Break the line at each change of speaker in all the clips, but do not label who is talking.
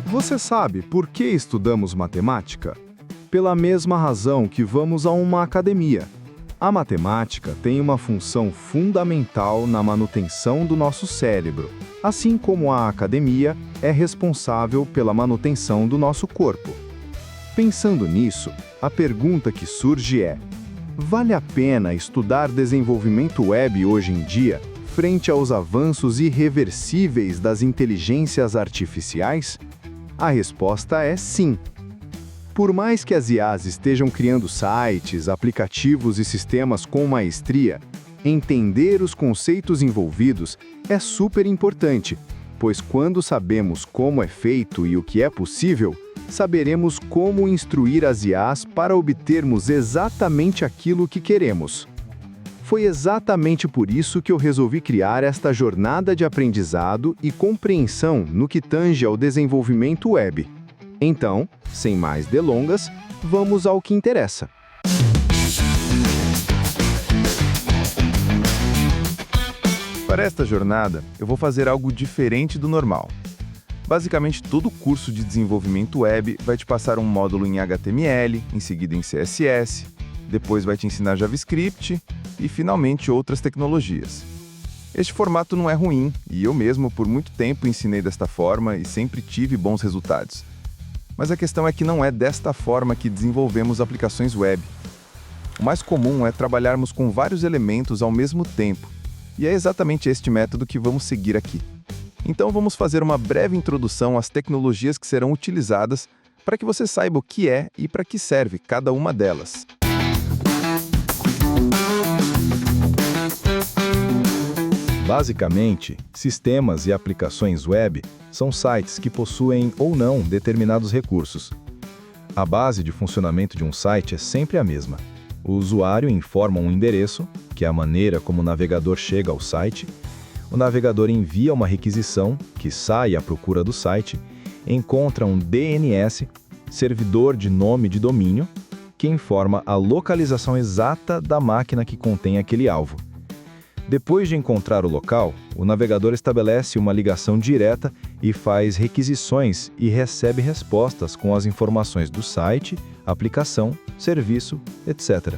Você sabe por que estudamos matemática? Pela mesma razão que vamos a uma academia. A matemática tem uma função fundamental na manutenção do nosso cérebro, assim como a academia é responsável pela manutenção do nosso corpo. Pensando nisso, a pergunta que surge é: vale a pena estudar desenvolvimento web hoje em dia, frente aos avanços irreversíveis das inteligências artificiais? A resposta é sim. Por mais que as IAs estejam criando sites, aplicativos e sistemas com maestria, entender os conceitos envolvidos é super importante, pois quando sabemos como é feito e o que é possível, saberemos como instruir as IAs para obtermos exatamente aquilo que queremos. Foi exatamente por isso que eu resolvi criar esta jornada de aprendizado e compreensão no que tange ao desenvolvimento web. Então, sem mais delongas, vamos ao que interessa.
Para esta jornada, eu vou fazer algo diferente do normal. Basicamente, todo curso de desenvolvimento web vai te passar um módulo em HTML, em seguida em CSS, depois vai te ensinar JavaScript e, finalmente, outras tecnologias. Este formato não é ruim, e eu mesmo, por muito tempo, ensinei desta forma e sempre tive bons resultados. Mas a questão é que não é desta forma que desenvolvemos aplicações web. O mais comum é trabalharmos com vários elementos ao mesmo tempo, e é exatamente este método que vamos seguir aqui. Então vamos fazer uma breve introdução às tecnologias que serão utilizadas para que você saiba o que é e para que serve cada uma delas.
Basicamente, sistemas e aplicações web são sites que possuem ou não determinados recursos. A base de funcionamento de um site é sempre a mesma. O usuário informa um endereço, que é a maneira como o navegador chega ao site. O navegador envia uma requisição, que sai à procura do site, encontra um DNS, servidor de nome de domínio, que informa a localização exata da máquina que contém aquele alvo. Depois de encontrar o local, o navegador estabelece uma ligação direta e faz requisições e recebe respostas com as informações do site, aplicação, serviço, etc.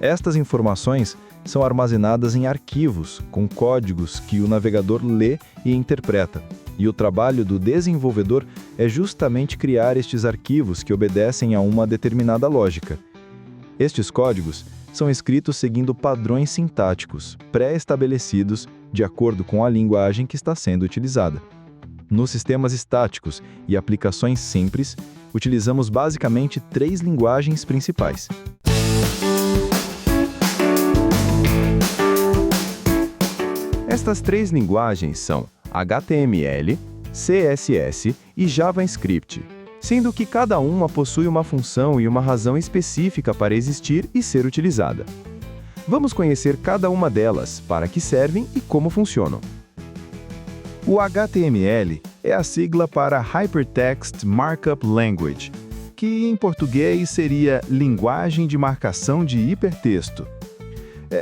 Estas informações são armazenadas em arquivos com códigos que o navegador lê e interpreta, e o trabalho do desenvolvedor é justamente criar estes arquivos que obedecem a uma determinada lógica. Estes códigos são escritos seguindo padrões sintáticos pré-estabelecidos de acordo com a linguagem que está sendo utilizada. Nos sistemas estáticos e aplicações simples, utilizamos basicamente 3 linguagens principais.
Estas 3 linguagens são HTML, CSS e JavaScript, sendo que cada uma possui uma função e uma razão específica para existir e ser utilizada. Vamos conhecer cada uma delas, para que servem e como funcionam. O HTML é a sigla para Hypertext Markup Language, que em português seria Linguagem de Marcação de Hipertexto.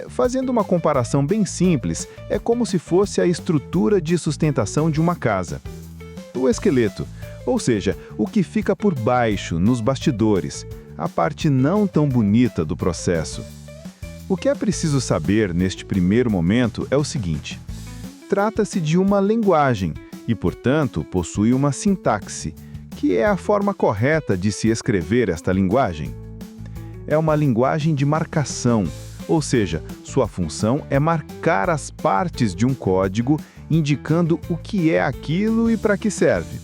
Fazendo uma comparação bem simples, é como se fosse a estrutura de sustentação de uma casa. O esqueleto, ou seja, o que fica por baixo, nos bastidores, a parte não tão bonita do processo. O que é preciso saber neste primeiro momento é o seguinte: trata-se de uma linguagem e, portanto, possui uma sintaxe, que é a forma correta de se escrever esta linguagem. É uma linguagem de marcação, ou seja, sua função é marcar as partes de um código, indicando o que é aquilo e para que serve.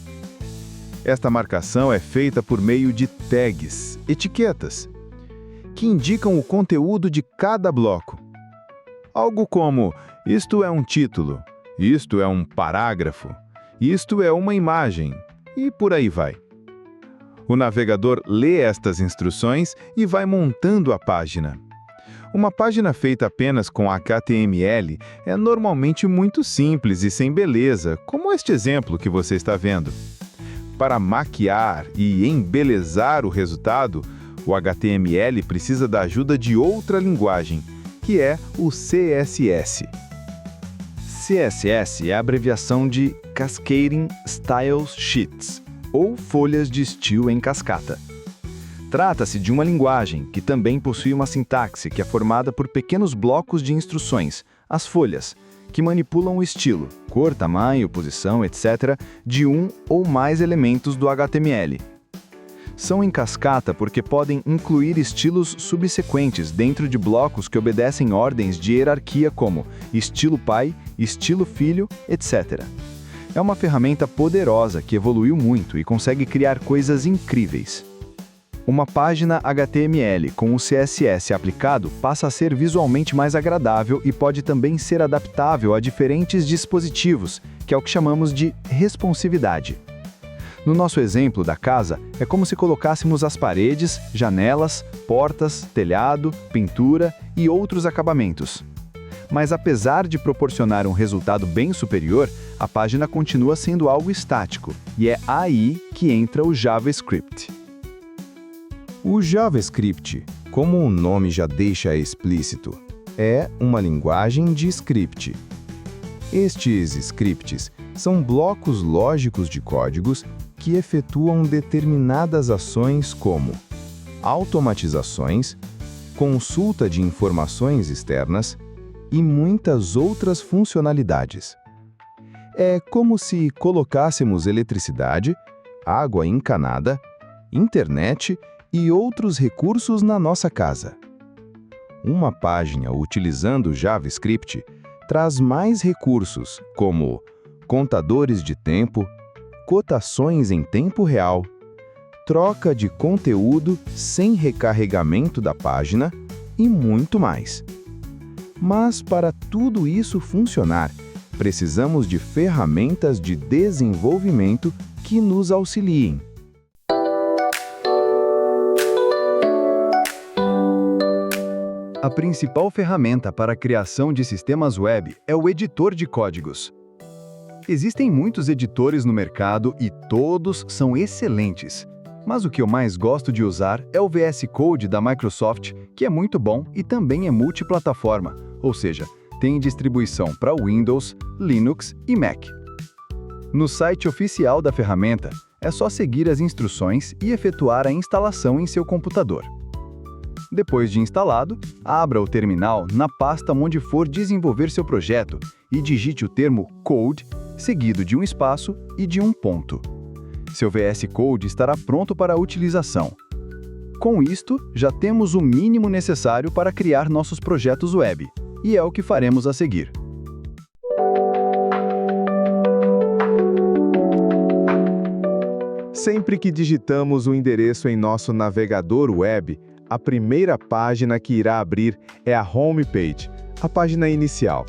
Esta marcação é feita por meio de tags, etiquetas, que indicam o conteúdo de cada bloco. Algo como: isto é um título, isto é um parágrafo, isto é uma imagem, e por aí vai. O navegador lê estas instruções e vai montando a página. Uma página feita apenas com HTML é normalmente muito simples e sem beleza, como este exemplo que você está vendo. Para maquiar e embelezar o resultado, o HTML precisa da ajuda de outra linguagem, que é o CSS. CSS é a abreviação de Cascading Style Sheets, ou folhas de estilo em cascata. Trata-se de uma linguagem que também possui uma sintaxe que é formada por pequenos blocos de instruções, as folhas, que manipulam o estilo, cor, tamanho, posição, etc., de um ou mais elementos do HTML. São em cascata porque podem incluir estilos subsequentes dentro de blocos que obedecem ordens de hierarquia como estilo pai, estilo filho, etc. É uma ferramenta poderosa que evoluiu muito e consegue criar coisas incríveis. Uma página HTML com o CSS aplicado passa a ser visualmente mais agradável e pode também ser adaptável a diferentes dispositivos, que é o que chamamos de responsividade. No nosso exemplo da casa, é como se colocássemos as paredes, janelas, portas, telhado, pintura e outros acabamentos. Mas apesar de proporcionar um resultado bem superior, a página continua sendo algo estático, e é aí que entra o JavaScript.
O JavaScript, como o nome já deixa explícito, é uma linguagem de script. Estes scripts são blocos lógicos de códigos que efetuam determinadas ações como automatizações, consulta de informações externas e muitas outras funcionalidades. É como se colocássemos eletricidade, água encanada, internet e outros recursos na nossa casa. Uma página utilizando JavaScript traz mais recursos, como contadores de tempo, cotações em tempo real, troca de conteúdo sem recarregamento da página e muito mais. Mas para tudo isso funcionar, precisamos de ferramentas de desenvolvimento que nos auxiliem.
A principal ferramenta para a criação de sistemas web é o editor de códigos. Existem muitos editores no mercado e todos são excelentes. Mas o que eu mais gosto de usar é o VS Code da Microsoft, que é muito bom e também é multiplataforma, ou seja, tem distribuição para Windows, Linux e Mac. No site oficial da ferramenta, é só seguir as instruções e efetuar a instalação em seu computador. Depois de instalado, abra o terminal na pasta onde for desenvolver seu projeto e digite o termo Code, seguido de um espaço e de um ponto. Seu VS Code estará pronto para a utilização. Com isto, já temos o mínimo necessário para criar nossos projetos web, e é o que faremos a seguir.
Sempre que digitamos o endereço em nosso navegador web, a primeira página que irá abrir é a homepage, a página inicial.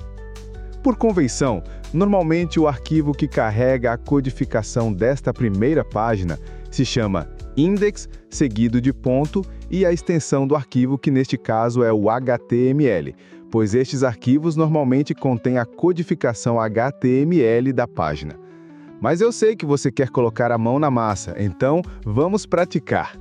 Por convenção, normalmente o arquivo que carrega a codificação desta primeira página se chama index, seguido de ponto, e a extensão do arquivo, que neste caso é o HTML, pois estes arquivos normalmente contêm a codificação HTML da página. Mas eu sei que você quer colocar a mão na massa, então vamos praticar.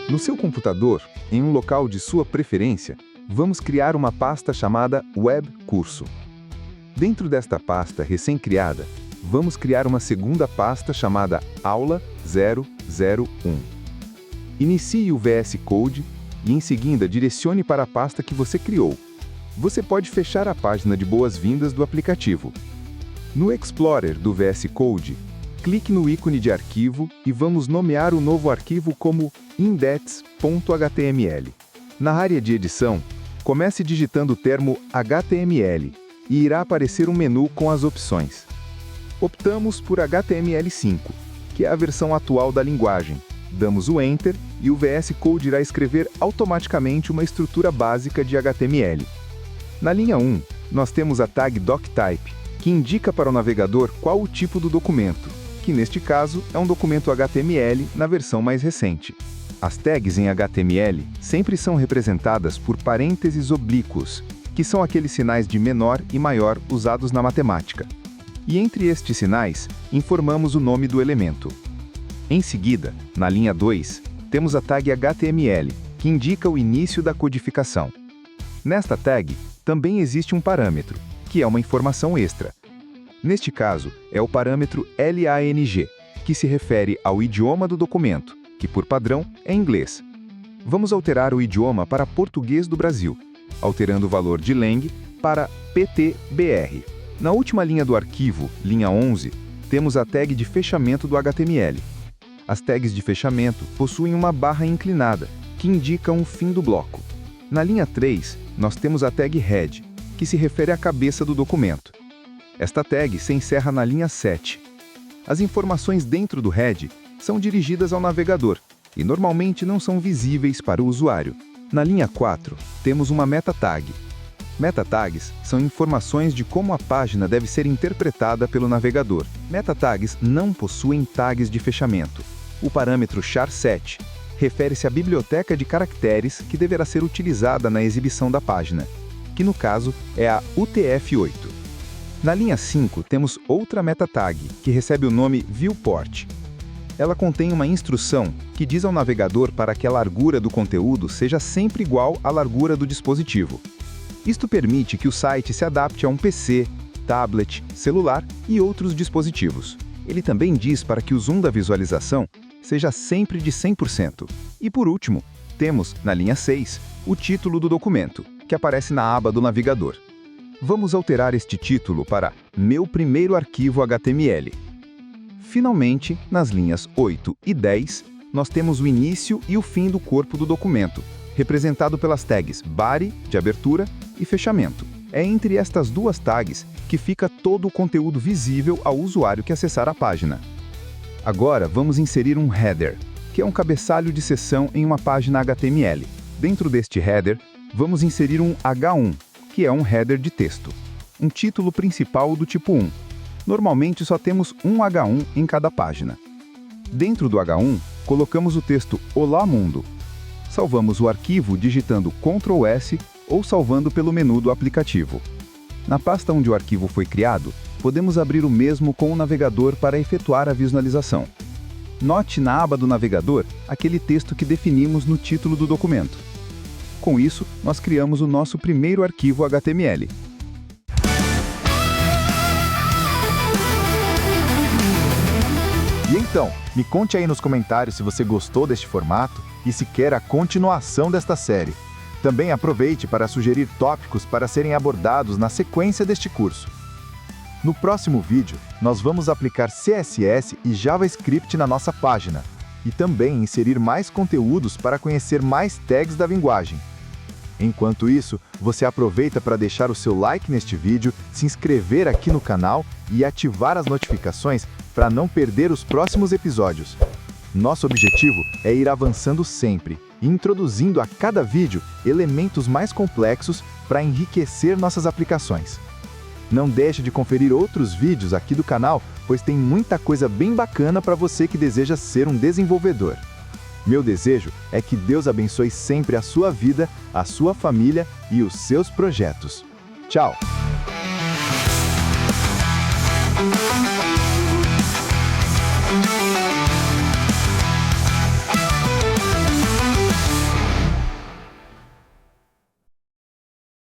No seu computador, em um local de sua preferência, vamos criar uma pasta chamada Web Curso. Dentro desta pasta recém-criada, vamos criar uma segunda pasta chamada Aula 001. Inicie o VS Code e, em seguida, direcione para a pasta que você criou. Você pode fechar a página de boas-vindas do aplicativo. No Explorer do VS Code, clique no ícone de arquivo e vamos nomear o novo arquivo como index.html. Na área de edição, comece digitando o termo HTML e irá aparecer um menu com as opções. Optamos por HTML5, que é a versão atual da linguagem. Damos o Enter e o VS Code irá escrever automaticamente uma estrutura básica de HTML. Na linha 1, nós temos a tag DocType, que indica para o navegador qual o tipo do documento, que neste caso é um documento HTML na versão mais recente. As tags em HTML sempre são representadas por parênteses oblíquos, que são aqueles sinais de menor e maior usados na matemática. E entre estes sinais, informamos o nome do elemento. Em seguida, na linha 2, temos a tag HTML,
que indica o início da codificação. Nesta tag, também existe um parâmetro, que é uma informação extra. Neste caso, é o parâmetro lang, que se refere ao idioma do documento, que por padrão é inglês. Vamos alterar o idioma para português do Brasil, alterando o valor de lang para PTBR. Na última linha do arquivo, linha 11, temos a tag de fechamento do HTML. As tags de fechamento possuem uma barra inclinada, que indica um fim do bloco. Na linha 3, nós temos a tag head, que se refere à cabeça do documento. Esta tag se encerra na linha 7. As informações dentro do head são dirigidas ao navegador e normalmente não são visíveis para o usuário. Na linha 4, temos uma meta tag. Meta tags são informações de como a página deve ser interpretada pelo navegador. Meta tags não possuem tags de fechamento. O parâmetro char7 refere-se à biblioteca de caracteres que deverá ser utilizada na exibição da página, que no caso é a UTF-8. Na linha 5 temos outra meta tag, que recebe o nome viewport. Ela contém uma instrução que diz ao navegador para que a largura do conteúdo seja sempre igual à largura do dispositivo. Isto permite que o site se adapte a um PC, tablet, celular e outros dispositivos. Ele também diz para que o zoom da visualização seja sempre de 100%. E por último, temos, na linha 6, o título do documento, que aparece na aba do navegador. Vamos alterar este título para Meu primeiro arquivo HTML. Finalmente, nas linhas 8 e 10, nós temos o início e o fim do corpo do documento, representado pelas tags body, de abertura, e fechamento. É entre estas duas tags que fica todo o conteúdo visível ao usuário que acessar a página. Agora, vamos inserir um header, que é um cabeçalho de seção em uma página HTML. Dentro deste header, vamos inserir um H1, que é um header de texto. Um título principal do tipo 1. Normalmente só temos um H1 em cada página. Dentro do H1, colocamos o texto Olá Mundo. Salvamos o arquivo digitando Ctrl S ou salvando pelo menu do aplicativo. Na pasta onde o arquivo foi criado, podemos abrir o mesmo com o navegador para efetuar a visualização. Note na aba do navegador aquele texto que definimos no título do documento. Com isso, nós criamos o nosso primeiro arquivo HTML.
E então, me conte aí nos comentários se você gostou deste formato e se quer a continuação desta série. Também aproveite para sugerir tópicos para serem abordados na sequência deste curso. No próximo vídeo, nós vamos aplicar CSS e JavaScript na nossa página e também inserir mais conteúdos para conhecer mais tags da linguagem. Enquanto isso, você aproveita para deixar o seu like neste vídeo, se inscrever aqui no canal e ativar as notificações para não perder os próximos episódios. Nosso objetivo é ir avançando sempre e introduzindo a cada vídeo elementos mais complexos para enriquecer nossas aplicações. Não deixe de conferir outros vídeos aqui do canal, pois tem muita coisa bem bacana para você que deseja ser um desenvolvedor. Meu desejo é que Deus abençoe sempre a sua vida, a sua família e os seus projetos. Tchau!